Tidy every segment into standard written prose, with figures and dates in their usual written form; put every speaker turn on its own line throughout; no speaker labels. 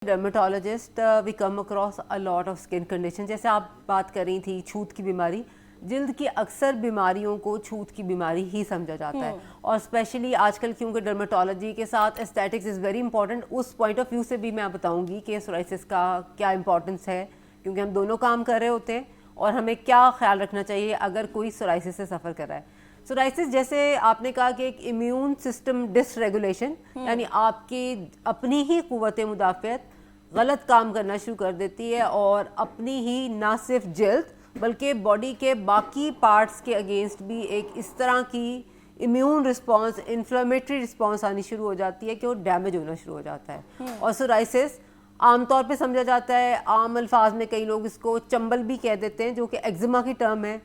Dermatologist we come across a lot of skin condition. जैसे आप बात कर रही थी छूत की बीमारी, जल्द की अक्सर बीमारियों को छूत की बीमारी ही समझा जाता है. और स्पेशली आजकल क्योंकि डर्मेटोलॉजी के साथ एस्थेटिक्स इज़ वेरी इंपॉर्टेंट, उस पॉइंट ऑफ व्यू से भी मैं बताऊंगी कि सोराइसिस का क्या इंपॉर्टेंस है, क्योंकि हम दोनों काम कर रहे होते हैं और हमें क्या ख्याल रखना चाहिए अगर कोई सोराइसिस से सफ़र कर रहा है. सोराइसिस जैसे आपने कहा कि एक इम्यून सिस्टम डिसरेगुलेशन, यानी आपकी अपनी ही क़ुव्वत मुदाफ़ियत गलत काम करना शुरू कर देती है और अपनी ही ना सिर्फ जल्द बल्कि बॉडी के बाकी पार्ट्स के अगेंस्ट भी एक इस तरह की इम्यून रिस्पॉन्स, इन्फ्लेमेटरी रिस्पॉन्स आनी शुरू हो जाती है कि वो डैमेज होना शुरू हो जाता है. और सोराइसिस आमतौर पे समझा जाता है, आम अल्फाज में कई लोग इसको चंबल भी कह देते हैं, जो कि एक्जिमा की टर्म है.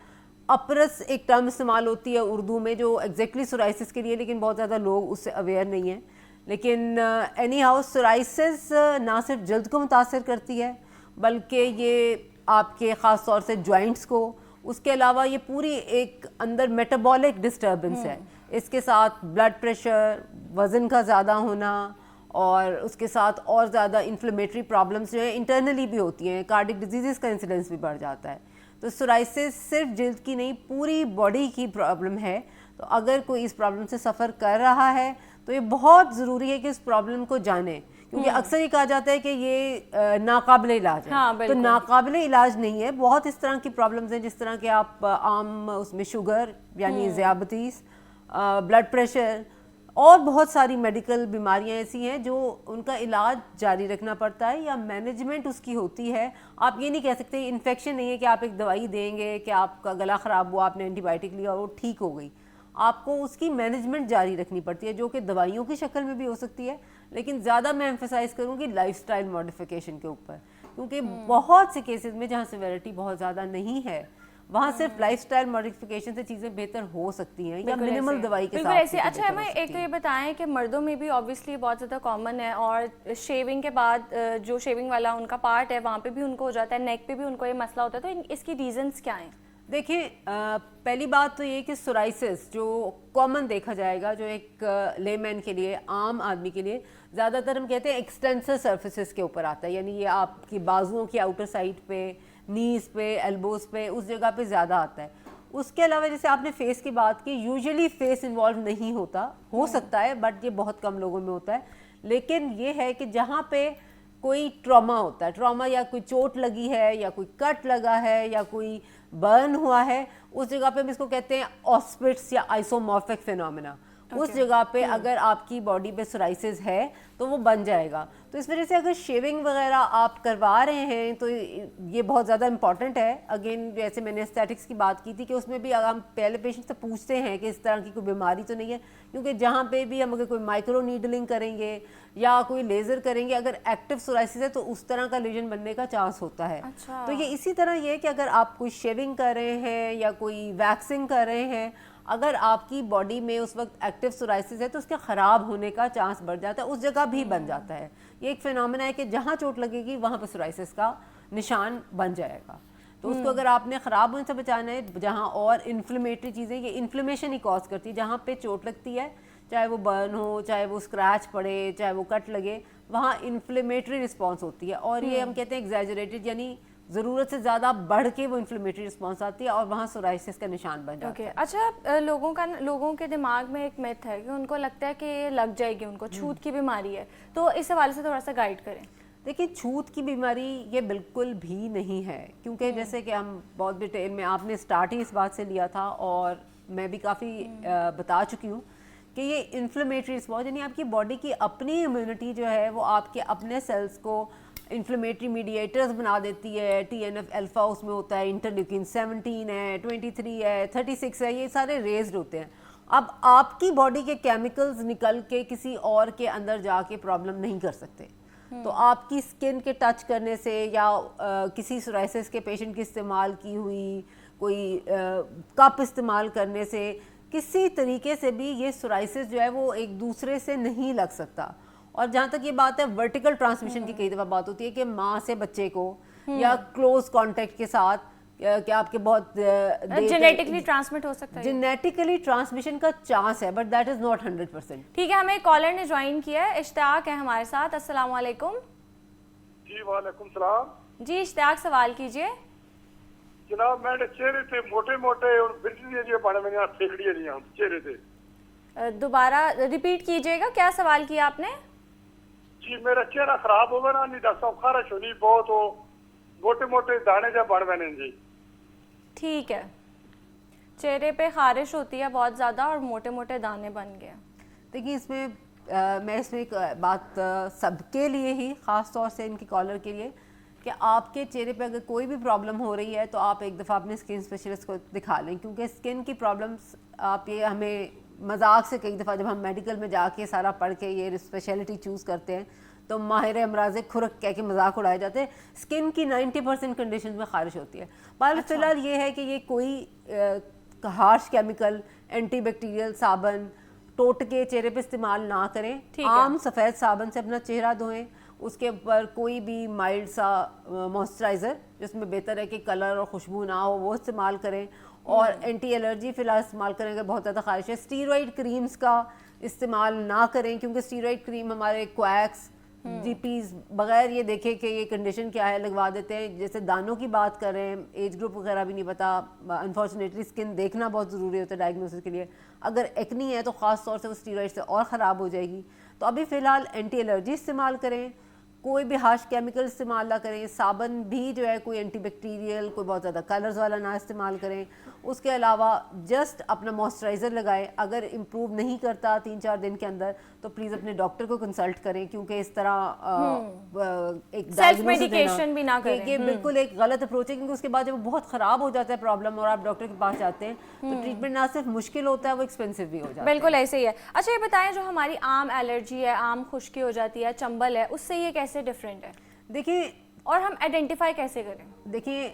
अपरस एक टर्म इस्तेमाल होती है उर्दू में जो एग्जैक्टली सोराइसिस के लिए, लेकिन बहुत ज़्यादा लोग उससे अवेयर नहीं हैं. लेकिन एनी हाउ सोराइसिस ना सिर्फ जल्द को मुतासर करती है बल्कि ये आपके ख़ास तौर से जॉइंट्स को, उसके अलावा ये पूरी एक अंदर मेटाबॉलिक डिस्टर्बेंस है. इसके साथ ब्लड प्रेशर, वज़न का ज़्यादा होना और उसके साथ और ज़्यादा इन्फ्लेमेटरी प्रॉब्लम्स जो है इंटरनली भी होती हैं, कार्डिक डिजीज़ का इंसिडेंस भी बढ़ जाता है. तो सोराइसिस सिर्फ जल्द की नहीं, पूरी बॉडी की प्रॉब्लम है. तो अगर कोई इस प्रॉब्लम से सफ़र कर रहा है तो ये बहुत ज़रूरी है कि इस प्रॉब्लम को जाने, क्योंकि अक्सर ये कहा जाता है कि ये नाकाबिले इलाज है. हाँ, तो नाकाबिले इलाज नहीं है. बहुत इस तरह की प्रॉब्लम्स हैं, जिस तरह के आप आम उसमें शुगर यानी ज़ियाबतीस, ब्लड प्रेशर और बहुत सारी मेडिकल बीमारियां ऐसी हैं जो उनका इलाज जारी रखना पड़ता है या मैनेजमेंट उसकी होती है. आप ये नहीं कह सकते इन्फेक्शन नहीं है कि आप एक दवाई देंगे कि आपका गला ख़राब हुआ, आपने एंटीबायोटिक लिया और वो ठीक हो गई. आपको उसकी मैनेजमेंट जारी रखनी पड़ती है, जो कि दवाइयों की शक्ल में भी हो सकती है, लेकिन ज़्यादा मैं एम्फेसाइज करूँगी लाइफस्टाइल मॉडिफिकेशन के ऊपर, क्योंकि बहुत से केसेस में जहाँ सिवियरिटी बहुत ज़्यादा नहीं है वहाँ सिर्फ लाइफस्टाइल मॉडिफिकेशन से चीज़ें बेहतर हो सकती हैं या मिनिमल दवाई के साथ ऐसे.
अच्छा मैं एक तो ये बताएं कि मर्दों में भी ऑब्वियसली बहुत ज़्यादा कॉमन है और शेविंग के बाद जो शेविंग वाला उनका पार्ट है वहाँ पे भी उनको हो जाता है, नेक पे भी उनको ये मसला होता है. तो इसकी रीजंस क्या हैं?
देखिए, पहली बात तो ये कि सोराइसिस जो कॉमन देखा जाएगा, जो एक लेमैन के लिए, आम आदमी के लिए ज़्यादातर हम कहते हैं एक्सटेंसर सर्फेसिस के ऊपर आता है. यानी ये आपकी बाजुओं की आउटर साइड पे, नीज पे, एल्बोज पे, उस जगह पे ज़्यादा आता है. उसके अलावा जैसे आपने फेस की बात की, यूजुअली फेस इन्वॉल्व नहीं होता, हो सकता है बट ये बहुत कम लोगों में होता है. लेकिन ये है कि जहाँ पे कोई ट्रॉमा होता है, ट्रॉमा या कोई चोट लगी है या कोई कट लगा है या कोई बर्न हुआ है, उस जगह पे हम इसको कहते हैं ऑस्पिट्स या आइसोमॉर्फिक फिनोमेना. उस जगह पे अगर आपकी बॉडी पे सोराइसिस है तो वो बन जाएगा. तो इस वजह से अगर शेविंग वगैरह आप करवा रहे हैं तो ये बहुत ज़्यादा इंपॉर्टेंट है. अगेन जैसे मैंने एस्थेटिक्स की बात की थी कि उसमें भी हम पहले पेशेंट से पूछते हैं कि इस तरह की कोई बीमारी तो नहीं है, क्योंकि जहाँ पे भी हम अगर कोई माइक्रो नीडलिंग करेंगे या कोई लेज़र करेंगे, अगर एक्टिव सोराइसिस है तो उस तरह का लीजन बनने का चांस होता है. तो ये इसी तरह ये है कि अगर आप कोई शेविंग कर रहे हैं या कोई वैक्सिंग कर रहे हैं, अगर आपकी बॉडी में उस वक्त एक्टिव सोराइसिस है तो उसके ख़राब होने का चांस बढ़ जाता है, उस जगह भी बन जाता है. ये एक फिनोमेना है कि जहाँ चोट लगेगी वहाँ पर सोराइसिस का निशान बन जाएगा. तो उसको अगर आपने ख़राब होने से बचाना है, जहाँ और इन्फ्लेमेटरी चीज़ें, ये इन्फ्लेमेशन ही कॉज करती है. जहाँ पे चोट लगती है, चाहे वो बर्न हो, चाहे वो स्क्रैच पड़े, चाहे वो कट लगे, वहाँ इन्फ्लेमेटरी रिस्पॉन्स होती है. और ये हम कहते हैं एग्जैजरेटेड, यानी ज़रूरत से ज़्यादा बढ़ के वो इन्फ्लेमेटरी रिस्पॉन्स आती है और वहाँ सोराइसिस का निशान बन जाता है.
अच्छा, लोगों के दिमाग में एक मिथ है कि उनको लगता है कि ये लग जाएगी, उनको छूत की बीमारी है, तो इस हवाले से थोड़ा सा गाइड करें.
देखिए, छूत की बीमारी ये बिल्कुल भी नहीं है, क्योंकि जैसे कि हम बहुत डिटेल में, आपने स्टार्ट ही इस बात से लिया था और मैं भी काफ़ी बता चुकी हूँ कि ये इन्फ्लेमेटरी रिस्पॉन्स, यानी आपकी बॉडी की अपनी इम्यूनिटी जो है वो आपके अपने सेल्स को इन्फ्लेमेटरी मीडिएटर्स बना देती है. TNF अल्फा उसमें होता है, इंटरल्यूकिन 17 है, 23 है, 36 है, ये सारे रेज्ड होते हैं. अब आपकी बॉडी के केमिकल्स निकल के किसी और के अंदर जाके प्रॉब्लम नहीं कर सकते. तो आपकी स्किन के टच करने से या किसी सोराइसिस के पेशेंट की इस्तेमाल की हुई कोई कप इस्तेमाल करने से, किसी तरीके से भी ये सोराइसिस जो है वो एक दूसरे से नहीं लग सकता. और जहाँ तक ये बात है वर्टिकल ट्रांसमिशन की, कई दफ़ा बात होती है कि माँ से बच्चे को या क्लोज कांटेक्ट के साथ कि आपके बहुत
जेनेटिकली ट्रांसमिट हो सकता है.
जेनेटिकली ट्रांसमिशन का चांस है बट दैट इज नॉट 100%.
ठीक है, हमें कॉलर ने ज्वाइन किया है, इश्तियाक है हमारे साथ. अस्सलाम वालेकुम.
वालेकुम सलाम।
जी इश्तियाक, सवाल कीजिए।
जनाब मेरे चेहरे पे मोटे मोटे और बिजली जी बने मैंने फेकड़ी जी हम चेहरे पे।
दोबारा रिपीट कीजिएगा, क्या सवाल किया आपने?
जी मेरा चेहरा खराब हो गया ना, नहीं डॉक्टर साहब खारिश होनी बहुत हो, मोटे मोटे दाने जब बन बने जी।
ठीक है, चेहरे पे खारिश होती है बहुत ज़्यादा और मोटे मोटे दाने बन गए।
देखिए इसमें मैं इसमें एक बात सबके लिए ही, ख़ास तौर से इनकी कॉलर के लिए, कि आपके चेहरे पे अगर कोई भी प्रॉब्लम हो रही है तो आप एक दफ़ा अपने स्किन स्पेशलिस्ट को दिखा लें, क्योंकि स्किन की प्रॉब्लम्स आप ये हमें मजाक से कई दफ़ा जब हम मेडिकल में जाके सारा पढ़ के ये स्पेशलिटी चूज़ करते हैं तो माहिर अमराज खुरक कह के मजाक उड़ाए जाते हैं। स्किन की 90% कंडीशन में खारिश होती है। पर फिलहाल ये है कि ये कोई हार्श केमिकल, एंटी बैक्टीरियल साबन, टोटके चेहरे पे इस्तेमाल ना करें। आम सफ़ेद साबन से अपना चेहरा धोएं, उसके ऊपर कोई भी माइल्ड सा मॉइस्चराइज़र जिसमें बेहतर है कि कलर और खुशबू ना हो वो इस्तेमाल करें, और एंटी एलर्जी फ़िलहाल इस्तेमाल करें अगर बहुत ज़्यादा खारिश है। स्टीरॉइड क्रीम्स का इस्तेमाल ना करें, क्योंकि स्टीरॉइड क्रीम हमारे क्वैक्स जीपीज बगैर ये देखे कि ये कंडीशन क्या है लगवा देते हैं। जैसे दानों की बात कर रहे हैं, एज ग्रुप वगैरह भी नहीं पता, अनफॉर्चुनेटली स्किन देखना बहुत ज़रूरी होता है डायग्नोसिस के लिए। अगर एक्नी है तो ख़ास तौर से वो स्टीरॉइड से और ख़राब हो जाएगी। तो अभी फ़िलहाल एंटी एलर्जी इस्तेमाल करें, कोई भी हार्श केमिकल इस्तेमाल ना करें, साबन भी जो है कोई एंटी बैक्टीरियल, कोई बहुत ज़्यादा कलर्स वाला ना इस्तेमाल करें। उसके अलावा जस्ट अपना मॉइस्चराइज़र लगाएं। अगर इम्प्रूव नहीं करता 3-4 दिन के अंदर तो प्लीज़ अपने डॉक्टर को कंसल्ट करें, क्योंकि इस तरह एक
सेल्फ मेडिकेशन भी ना करें।
ये बिल्कुल एक गलत अप्रोच है, क्योंकि उसके बाद जब वो बहुत ख़राब हो जाता है प्रॉब्लम और आप डॉक्टर के पास जाते हैं तो ट्रीटमेंट ना सिर्फ मुश्किल होता है, वो एक्सपेंसिव भी हो जाता है।
बिल्कुल ऐसे ही है। अच्छा ये बताएं, जो हमारी आम एलर्जी है, आम खुश्की हो जाती है, चंबल है, उससे ये कैसे डिफरेंट है?
देखिए,
और हम आइडेंटिफाई कैसे करें?
देखिए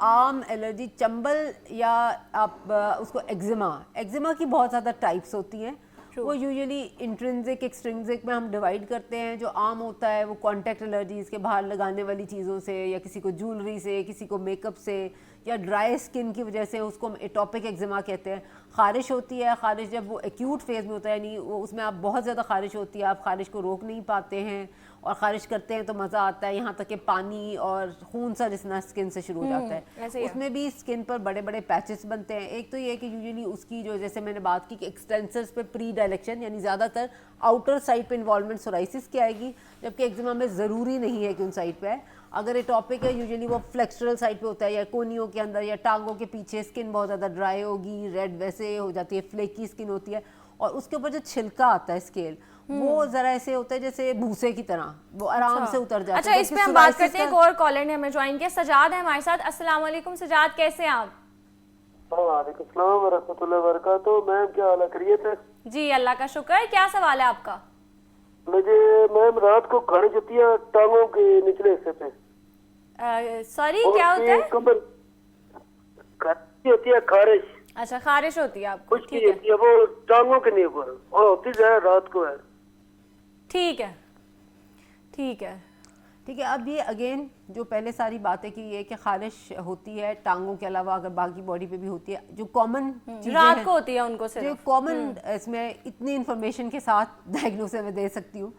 आम एलर्जी, चंबल या आप उसको एक्जिमा की बहुत ज़्यादा टाइप्स होती हैं। वो यूजुअली इंट्रिंसिक एक्सट्रिंसिक में हम डिवाइड करते हैं। जो आम होता है वो कॉन्टैक्ट एलर्जीज़ के बाहर लगाने वाली चीज़ों से, या किसी को ज्वेलरी से, किसी को मेकअप से, या ड्राई स्किन की वजह से, उसको हम एटॉपिक एक्जिमा कहते हैं। खारिश होती है, खारिश जब वो एक्यूट फेज़ में होता है, यानी वो उसमें आप बहुत ज़्यादा खारिश होती है, आप खारिश को रोक नहीं पाते हैं और खारिश करते हैं तो मज़ा आता है, यहाँ तक कि पानी और खून सा रिसना स्किन से शुरू हो जाता है। उसमें भी स्किन पर बड़े बड़े पैचेस बनते हैं। एक तो ये है कि यूजुअली उसकी जो, जैसे मैंने बात की कि एक्सटेंसर्स पे प्री डायलेक्शन, यानी ज़्यादातर आउटर साइड पे इन्वॉल्वमेंट सोराइसिस की आएगी, जबकि एक्जिमा में ज़रूरी नहीं है कि उन साइड पे है। अगर एटॉपिक है यूजुअली वो फ्लेक्सुरल साइड पे होता है, या कोनियों के अंदर या टांगों के पीछे स्किन बहुत ज़्यादा ड्राई होगी, रेड वैसे हो जाती है, फ्लेकी स्किन होती है, और उसके ऊपर जो छिलका आता है स्केल, वो जरा ऐसे होता है जैसे भूसे की तरह, वो आराम से उतर जाता है।
अच्छा इस पे हम बात करते हैं। एक और कॉलर ने हमें ज्वाइन किया, सजाद है हमारे साथ। अस्सलाम वालेकुम सजाद, कैसे हैं आप?
वालेकुम सलाम व रहमतुल्लाहि व बरकातहू। मैम क्या हाल है, खैरियत है?
जी अल्लाह का शुक्र। क्या सवाल है आपका?
मुझे मैम रात को खारिश होती है टांगों के निचले हिस्से पे।
सॉरी क्या होता है?
कमर खारिश होती है, खारिश।
अच्छा खारिश होती है आपको,
खुश्की होती है, वो टांगों के ऊपर और होती है रात को है।
ठीक है ठीक है
ठीक है। अब ये अगेन जो पहले सारी बातें की, ये कि खारिश होती है टांगों के अलावा अगर बाकी बॉडी पे भी होती है, जो कॉमन
रात को होती है उनको सिर्फ।
जो कॉमन इसमें इतनी इन्फॉर्मेशन के साथ डायग्नोसिस में दे सकती हूँ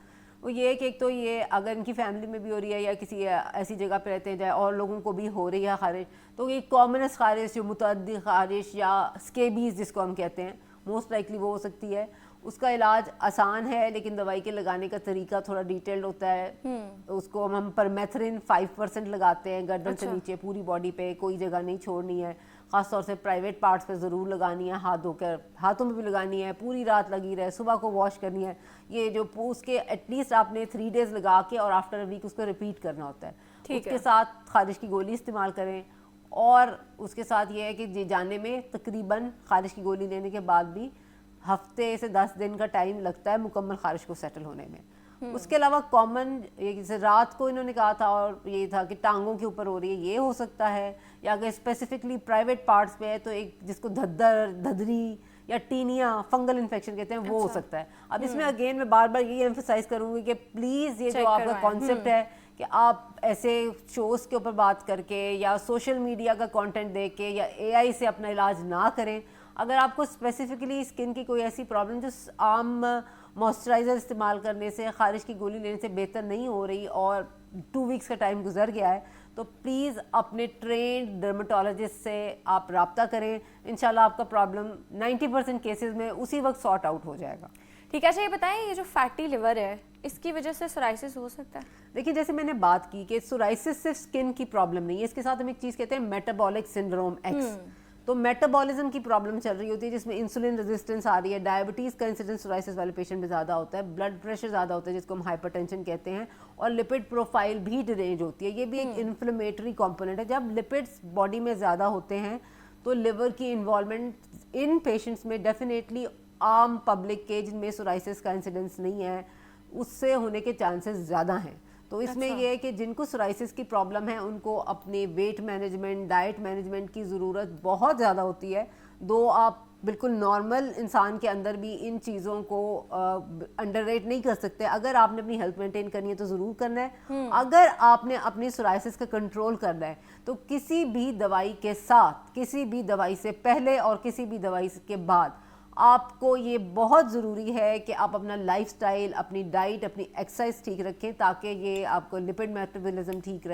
वो ये है कि एक तो ये अगर इनकी फैमिली में भी हो रही है या किसी ऐसी जगह पे रहते हैं जहाँ और लोगों को भी हो रही है खारिश, तो ये कॉमनस खारिश जो मुतअद्दी खारिश या स्केबीज जिसको हम कहते हैं, मोस्ट लाइकली वो हो सकती है। उसका इलाज आसान है, लेकिन दवाई के लगाने का तरीका थोड़ा डिटेल्ड होता है। उसको हम परमेथरिन 5% लगाते हैं गर्दन से नीचे पूरी बॉडी पे, कोई जगह नहीं छोड़नी है, ख़ास तौर से प्राइवेट पार्ट्स पे ज़रूर लगानी है, हाथ धोकर हाथों में भी लगानी है, पूरी रात लगी रहे, सुबह को वॉश करनी है। ये जो उसके एटलीस्ट आपने 3 डेज़ लगा के और आफ्टर अ वीक उसको रिपीट करना होता है। उसके साथ खारिश की गोली इस्तेमाल करें, और उसके साथ ये है कि जाने में तकरीबन खारिश की गोली लेने के बाद भी हफ्ते से 10 दिन का टाइम लगता है मुकम्मल खारिश को सेटल होने में। उसके अलावा कॉमन ये जैसे रात को इन्होंने कहा था और ये था कि टांगों के ऊपर हो रही है, ये हो सकता है, या अगर स्पेसिफिकली प्राइवेट पार्ट्स पे है तो एक जिसको धदरी या टीनिया फंगल इन्फेक्शन कहते हैं वो हो सकता है। अब इसमें अगेन मैं बार बार ये एम्फसाइज करूँगी कि प्लीज़ ये जो आपका कॉन्सेप्ट है कि आप ऐसे शोज़ के ऊपर बात करके या सोशल मीडिया का कंटेंट देख के या AI से अपना इलाज ना करें। अगर आपको स्पेसिफिकली स्किन की कोई ऐसी प्रॉब्लम जो आम मॉइस्चराइज़र इस्तेमाल करने से, खारिश की गोली लेने से बेहतर नहीं हो रही और 2 वीक्स का टाइम गुजर गया है, तो प्लीज़ अपने ट्रेंड डर्मेटोलॉजिस्ट से आप रब्ता करें। इंशाल्लाह आपका प्रॉब्लम 90% केसेस में उसी वक्त सॉर्ट आउट हो जाएगा।
ठीक है, अच्छा ये बताएं, ये जो फैटी लिवर है इसकी वजह से सोराइसिस हो सकता है?
देखिए, जैसे मैंने बात की कि सोराइसिस सिर्फ स्किन की प्रॉब्लम नहीं है, इसके साथ हम एक चीज़ कहते हैं मेटाबॉलिक सिंड्रोम एक्स। तो मेटाबॉलिज्म की प्रॉब्लम चल रही होती है जिसमें इंसुलिन रेजिस्टेंस आ रही है, डायबिटीज़ का इंसिडेंस सोराइसिस वाले पेशेंट में ज़्यादा होता है, ब्लड प्रेशर ज़्यादा होता है जिसको हम हाइपरटेंशन कहते हैं, और लिपिड प्रोफाइल भी डिरेंज होती है। ये भी एक इन्फ्लेमेटरी कंपोनेंट है। जब लिपिड्स बॉडी में ज़्यादा होते हैं तो लिवर की इन्वॉल्वमेंट इन पेशेंट्स में डेफिनेटली आम पब्लिक के जिनमें सोराइसिस का इंसिडेंस नहीं है उससे होने के चांसेस ज़्यादा हैं। तो इसमें
अच्छा।
ये है कि जिनको सोराइसिस की प्रॉब्लम है उनको अपने वेट मैनेजमेंट, डाइट मैनेजमेंट की ज़रूरत बहुत ज़्यादा होती है। दो आप बिल्कुल नॉर्मल इंसान के अंदर भी इन चीज़ों को अंडररेट नहीं कर सकते। अगर आपने अपनी हेल्थ मेंटेन करनी है तो ज़रूर करना है। अगर आपने अपनी सोराइसिस का कंट्रोल करना है तो किसी भी दवाई के साथ, किसी भी दवाई से पहले और किसी भी दवाई के बाद आपको ये बहुत ज़रूरी है कि आप अपना लाइफस्टाइल, अपनी डाइट, अपनी एक्सरसाइज ठीक रखें ताकि ये आपको लिपिड मेटाबॉलिज्म ठीक रहे।